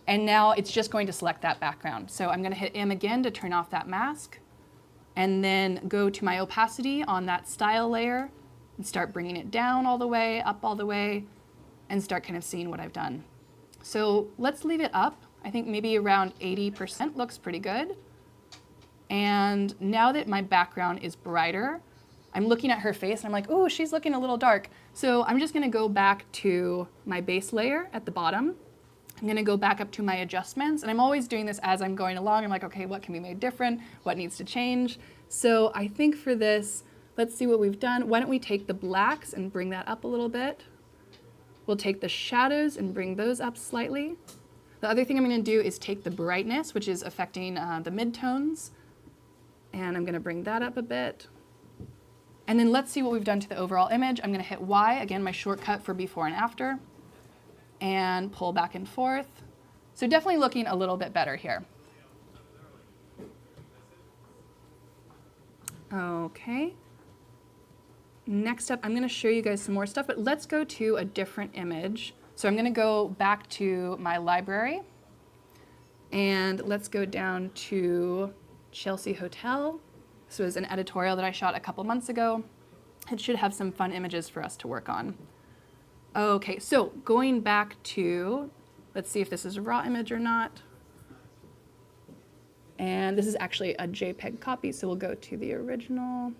And now it's just going to select that background. So I'm gonna hit M again to turn off that mask, and then go to my opacity on that style layer and start bringing it down all the way, up all the way, and start kind of seeing what I've done. So let's leave it up. I think maybe around 80% looks pretty good. And now that my background is brighter, I'm looking at her face and I'm like, oh, she's looking a little dark. So I'm just gonna go back to my base layer at the bottom. I'm gonna go back up to my adjustments, and I'm always doing this as I'm going along. I'm like, okay, what can be made different? What needs to change? So I think for this, let's see what we've done. Why don't we take the blacks and bring that up a little bit? We'll take the shadows and bring those up slightly. The other thing I'm gonna do is take the brightness, which is affecting the midtones, and I'm gonna bring that up a bit. And then let's see what we've done to the overall image. I'm gonna hit Y, again, my shortcut for before and after, and pull back and forth. So definitely looking a little bit better here. Okay. Next up, I'm gonna show you guys some more stuff, but let's go to a different image. So I'm gonna go back to my library, and let's go down to Chelsea Hotel. This was an editorial that I shot a couple months ago. It should have some fun images for us to work on. Okay, so going back to, let's see if this is a raw image or not. And this is actually a JPEG copy, so we'll go to the original.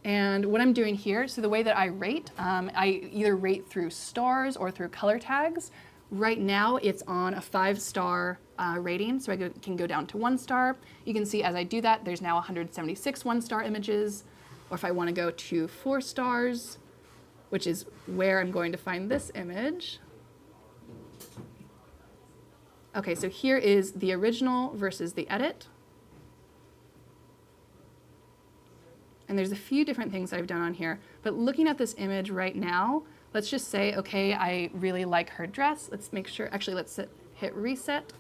And what I'm doing here, so the way that I rate, I either rate through stars or through color tags. Right now, it's on a 5-star rating, so I can go down to 1 star. You can see as I do that, there's now 176 1-star images. Or if I want to go to 4 stars, which is where I'm going to find this image. Okay, so here is the original versus the edit. And there's a few different things that I've done on here. But looking at this image right now, let's just say, okay, I really like her dress. Let's make sure, actually, let's hit reset.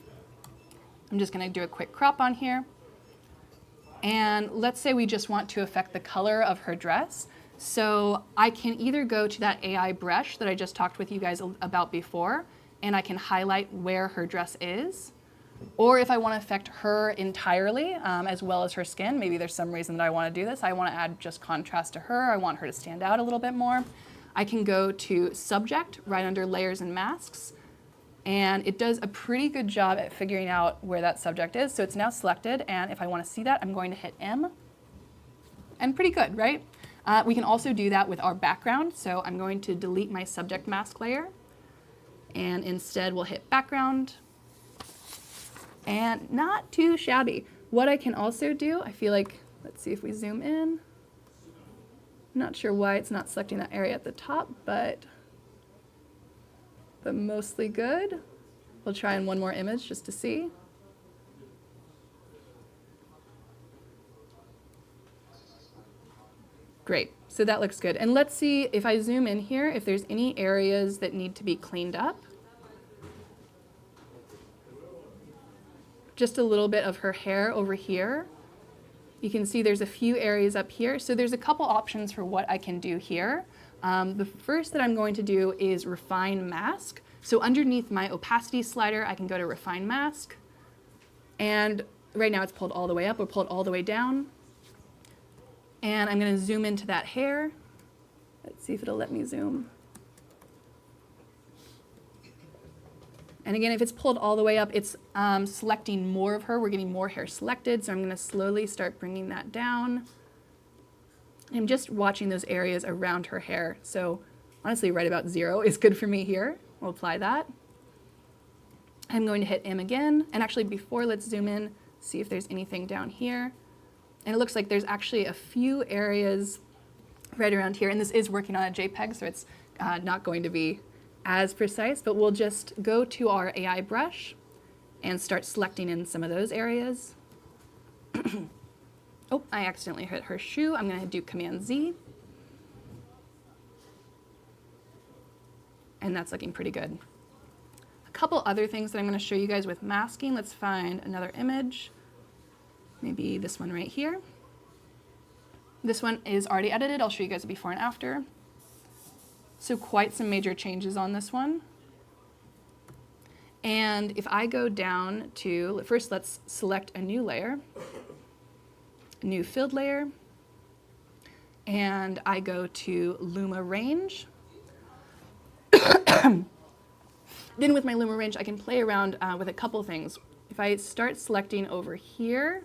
I'm just gonna do a quick crop on here. And let's say we just want to affect the color of her dress. So I can either go to that AI brush that I just talked with you guys about before, and I can highlight where her dress is. Or if I want to affect her entirely, as well as her skin, maybe there's some reason that I want to do this. I want to add just contrast to her. I want her to stand out a little bit more. I can go to Subject right under Layers and Masks, and it does a pretty good job at figuring out where that subject is. So it's now selected, and if I want to see that, I'm going to hit M. And pretty good, right? We can also do that with our background. So I'm going to delete my subject mask layer, and instead we'll hit Background. And not too shabby. What I can also do, I feel like, let's see if we zoom in. Not sure why it's not selecting that area at the top, but mostly good. We'll try in one more image just to see. Great, so that looks good. And let's see if I zoom in here, if there's any areas that need to be cleaned up. Just a little bit of her hair over here. You can see there's a few areas up here. So there's a couple options for what I can do here. The first that I'm going to do is Refine Mask. So underneath my opacity slider, I can go to Refine Mask. And right now it's pulled all the way up or pulled all the way down. And I'm going to zoom into that hair. Let's see if it'll let me zoom. And again, if it's pulled all the way up, it's selecting more of her. We're getting more hair selected, so I'm going to slowly start bringing that down. I'm just watching those areas around her hair. So honestly, right about 0 is good for me here. We'll apply that. I'm going to hit M again. And actually, before, let's zoom in, see if there's anything down here. And it looks like there's actually a few areas right around here. And this is working on a JPEG, so it's not going to be as precise, but we'll just go to our AI brush and start selecting in some of those areas. Oh, I accidentally hit her shoe. I'm going to do Command Z. And that's looking pretty good. A couple other things that I'm going to show you guys with masking. Let's find another image. Maybe this one right here. This one is already edited. I'll show you guys a before and after. So quite some major changes on this one. And if I go down to, first let's select a new layer, a new filled layer. and I go to Luma range. Then with my Luma range, I can play around with a couple things. If I start selecting over here,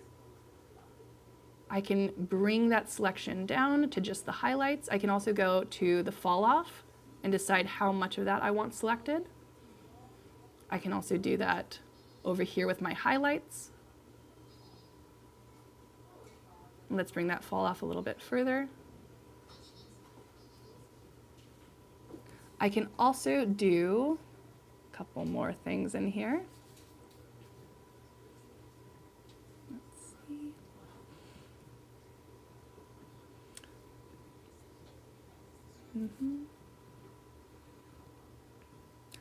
I can bring that selection down to just the highlights. I can also go to the fall off and decide how much of that I want selected. I can also do that over here with my highlights. Let's bring that fall off a little bit further. I can also do a couple more things in here. Let's see.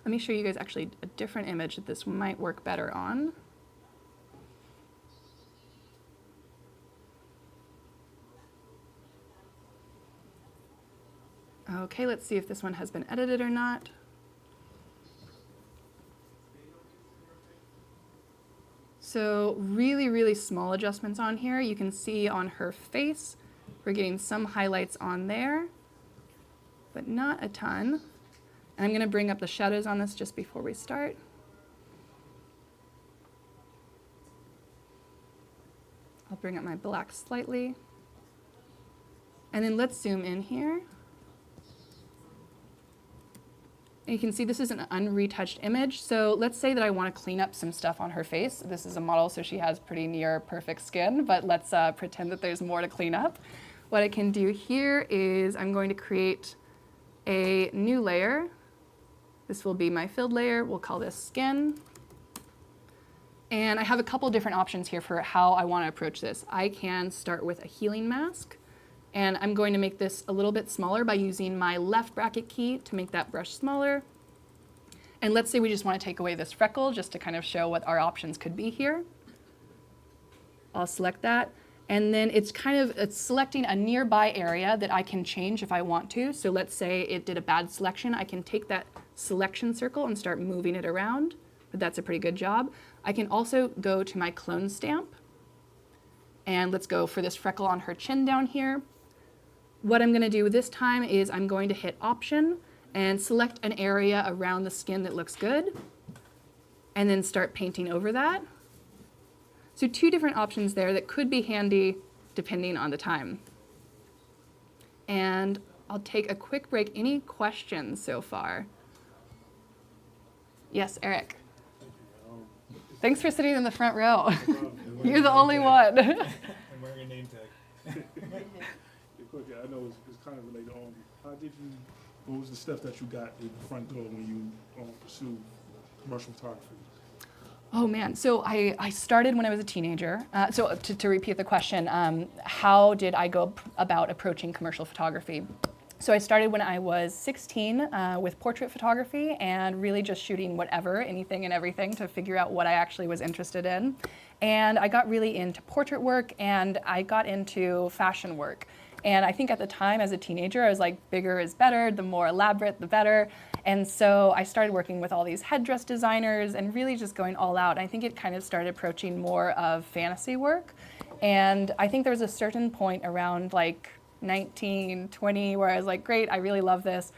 Let me show you guys actually a different image that this might work better on. Okay, let's see if this one has been edited or not. So really, really small adjustments on here. You can see on her face, we're getting some highlights on there, but not a ton. And I'm going to bring up the shadows on this just before we start. I'll bring up my black slightly. And then let's zoom in here. And you can see this is an unretouched image. So let's say that I want to clean up some stuff on her face. This is a model, so she has pretty near perfect skin, but let's pretend that there's more to clean up. What I can do here is I'm going to create a new layer. This will be my filled layer. We'll call this skin. And I have a couple different options here for how I want to approach this. I can start with a healing mask. And I'm going to make this a little bit smaller by using my left bracket key to make that brush smaller. And let's say we just want to take away this freckle just to kind of show what our options could be here. I'll select that. And then it's selecting a nearby area that I can change if I want to. So let's say it did a bad selection. I can take that selection circle and start moving it around, but that's a pretty good job. I can also go to my clone stamp. And let's go for this freckle on her chin down here. What I'm going to do this time is I'm going to hit Option and select an area around the skin that looks good, and then start painting over that. So two different options there that could be handy depending on the time. And I'll take a quick break. Any questions so far? Yes, Eric. Thanks for sitting in the front row. You're the only one. I'm wearing a name tag. I know it's kind of related on what was the stuff that you got in the front door when you pursued commercial photography? Oh man, so I started when I was a teenager. So to repeat the question, how did I go about approaching commercial photography? So I started when I was 16 with portrait photography and really just shooting whatever, anything and everything to figure out what I actually was interested in. And I got really into portrait work and I got into fashion work. And I think at the time as a teenager, I was like, bigger is better, the more elaborate, the better. And so I started working with all these headdress designers and really just going all out. I think it kind of started approaching more of fantasy work. And I think there was a certain point around like 19, 20, where I was like, great, I really love this.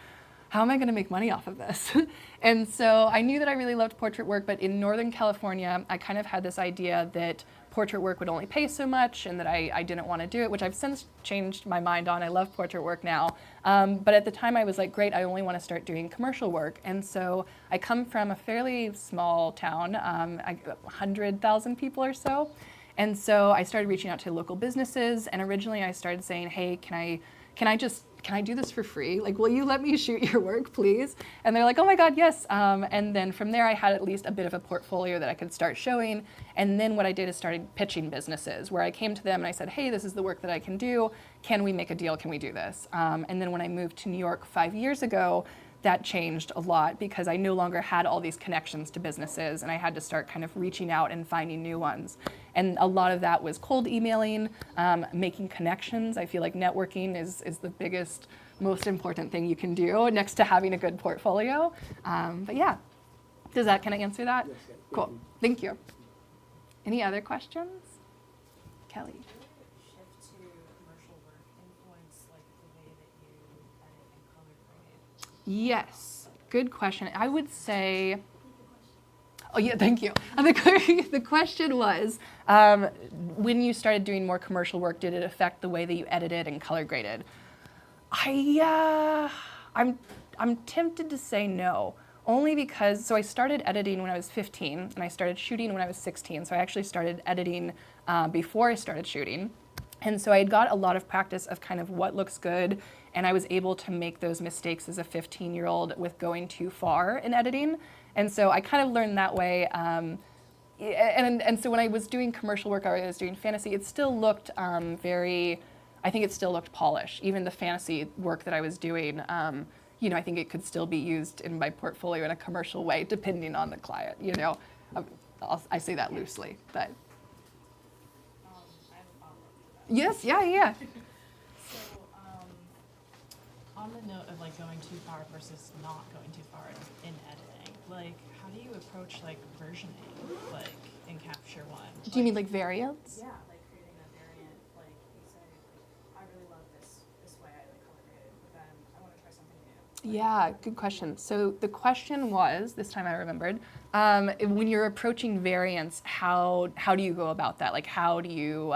How am I going to make money off of this? And so I knew that I really loved portrait work, but in Northern California, I kind of had this idea that portrait work would only pay so much and that I didn't want to do it, which I've since changed my mind on. I love portrait work now. But at the time I was like, great, I only want to start doing commercial work. And so I come from a fairly small town, 100,000 people or so. And so I started reaching out to local businesses, and originally I started saying, hey, can I do this for free? Like, will you let me shoot your work, please? And they're like, oh my God, yes. And then from there, I had at least a bit of a portfolio that I could start showing. And then what I did is started pitching businesses, where I came to them and I said, hey, this is the work that I can do. Can we make a deal? Can we do this? And then when I moved to New York 5 years ago, that changed a lot because I no longer had all these connections to businesses and I had to start kind of reaching out and finding new ones. And a lot of that was cold emailing, making connections. I feel like networking is the biggest, most important thing you can do next to having a good portfolio. But yeah, does that kind of answer that? Yes, Cool, thank you. Any other questions? Kelly. Shift to commercial work influence like Yes, good question. I would say, oh yeah, thank you. The question was, when you started doing more commercial work, did it affect the way that you edited and color graded? I'm tempted to say no, only because, so I started editing when I was 15, and I started shooting when I was 16, so I actually started editing before I started shooting. And so I had got a lot of practice of kind of what looks good, and I was able to make those mistakes as a 15-year-old with going too far in editing. And so I kind of learned that way. And so when I was doing commercial work or I was doing fantasy, it still looked I think it still looked polished. Even the fantasy work that I was doing, I think it could still be used in my portfolio in a commercial way, depending on the client, I say that loosely, but. I have a follow-up to that. Yes, yeah. So, on the note of like going too far versus not going too far in editing, like how do you approach like versioning, like in Capture One? Do you mean like variants? Yeah, like creating a variant. Like you say, like, I really love this way I like color graded, but then I want to try something new. Yeah, good question. So the question was, this time I remembered, when you're approaching variants, how do you go about that? Like how do you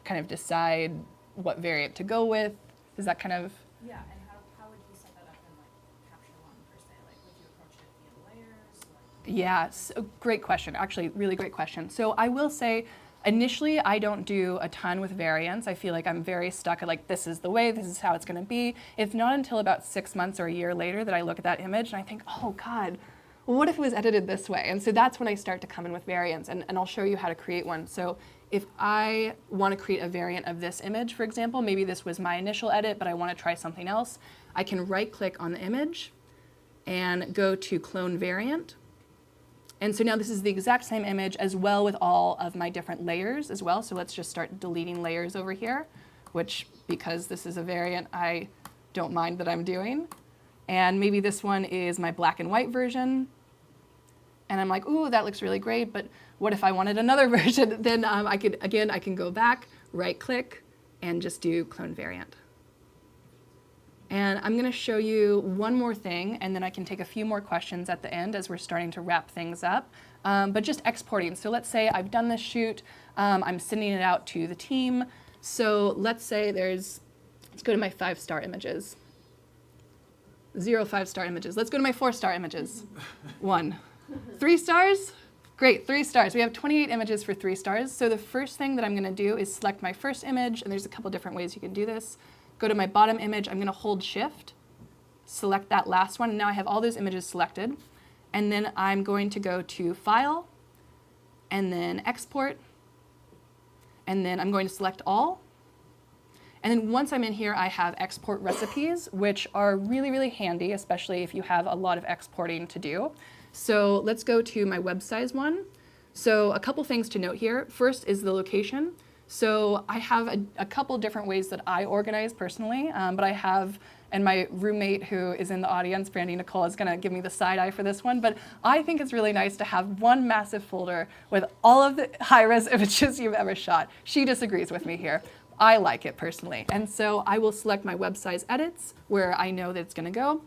kind of decide what variant to go with? Is that kind of? Yeah, and how would you set that up in like Capture One per se? Like would you approach it via layers? Like, Yeah, so great question. Actually, really great question. So I will say, initially, I don't do a ton with variants. I feel like I'm very stuck at like, this is the way, this is how it's gonna be. It's not until about 6 months or a year later that I look at that image and I think, oh God, well, what if it was edited this way? And so that's when I start to come in with variants, and I'll show you how to create one. So if I want to create a variant of this image, for example, maybe this was my initial edit, but I want to try something else, I can right-click on the image and go to Clone Variant. And so now this is the exact same image as well with all of my different layers as well. So let's just start deleting layers over here, which, because this is a variant, I don't mind that I'm doing. And maybe this one is my black and white version. And I'm like, ooh, that looks really great, but what if I wanted another version? Then I can go back, right-click, and just do Clone Variant. And I'm going to show you one more thing, and then I can take a few more questions at the end as we're starting to wrap things up. But just exporting. So let's say I've done this shoot. I'm sending it out to the team. So let's say let's go to my 5-star images. 0 5-star images. Let's go to my 4-star images. 1. 3 stars? Great, 3 stars. We have 28 images for 3 stars. So the first thing that I'm going to do is select my first image, and there's a couple different ways you can do this. Go to my bottom image. I'm going to hold Shift, select that last one, and now I have all those images selected. And then I'm going to go to File, and then Export, and then I'm going to select all. And then once I'm in here, I have export recipes, which are really, really handy, especially if you have a lot of exporting to do. So let's go to my web size one. So a couple things to note here. First is the location. So I have a couple different ways that I organize personally, but I have, and my roommate who is in the audience, Brandy Nicole, is gonna give me the side eye for this one, but I think it's really nice to have one massive folder with all of the high-res images you've ever shot. She disagrees with me here. I like it personally. And so I will select my web size edits where I know that it's gonna go.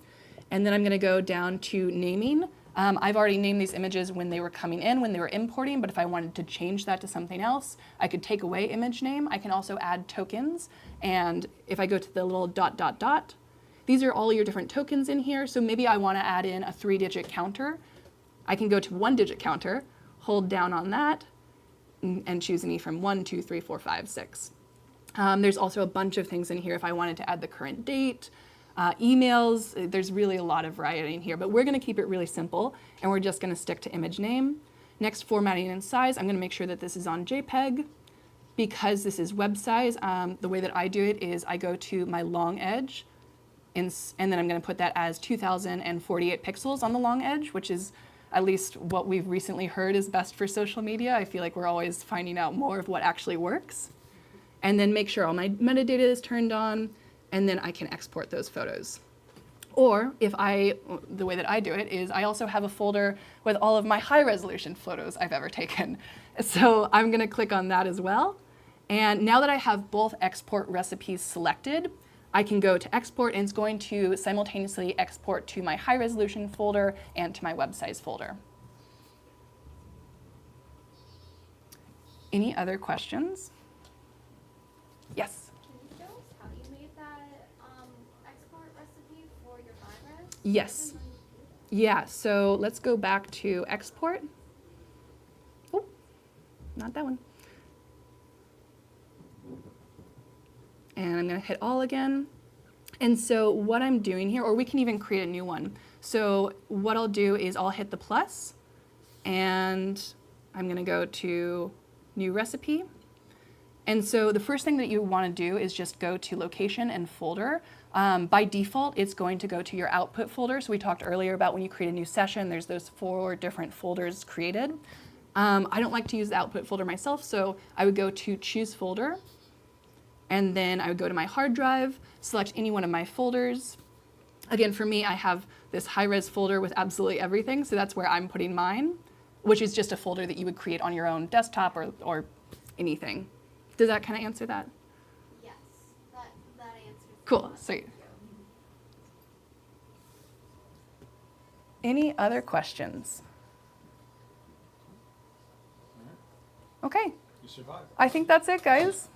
And then I'm gonna go down to naming. I've already named these images when they were coming in, when they were importing, but if I wanted to change that to something else, I could take away image name. I can also add tokens. And if I go to the little ... these are all your different tokens in here. So maybe I wanna add in a 3-digit counter. I can go to 1-digit counter, hold down on that, and choose any from 1, 2, 3, 4, 5, 6. There's also a bunch of things in here if I wanted to add the current date, emails. There's really a lot of variety in here, but we're gonna keep it really simple, and we're just gonna stick to image name. Next, formatting and size. I'm gonna make sure that this is on JPEG. Because this is web size, the way that I do it is I go to my long edge, and then I'm gonna put that as 2048 pixels on the long edge, which is at least what we've recently heard is best for social media. I feel like we're always finding out more of what actually works. And then make sure all my metadata is turned on, and then I can export those photos. Or the way that I do it is I also have a folder with all of my high resolution photos I've ever taken. So I'm gonna click on that as well. And now that I have both export recipes selected, I can go to export, and it's going to simultaneously export to my high resolution folder and to my web size folder. Any other questions? Yes? Can you show us how you made that export recipe for your high-res? Yes. Yeah, so let's go back to export. Oh, not that one. And I'm going to hit all again. And so what I'm doing here, or we can even create a new one. So what I'll do is I'll hit the plus, and I'm going to go to new recipe. And so the first thing that you want to do is just go to location and folder. By default, it's going to go to your output folder. So we talked earlier about when you create a new session, there's those 4 different folders created. I don't like to use the output folder myself, so I would go to choose folder. And then I would go to my hard drive, select any one of my folders. Again, for me, I have this high-res folder with absolutely everything, so that's where I'm putting mine, which is just a folder that you would create on your own desktop or anything. Does that kind of answer that? Yes, that answers. Cool, sweet. Any other questions? Okay. You survived. I think that's it, guys.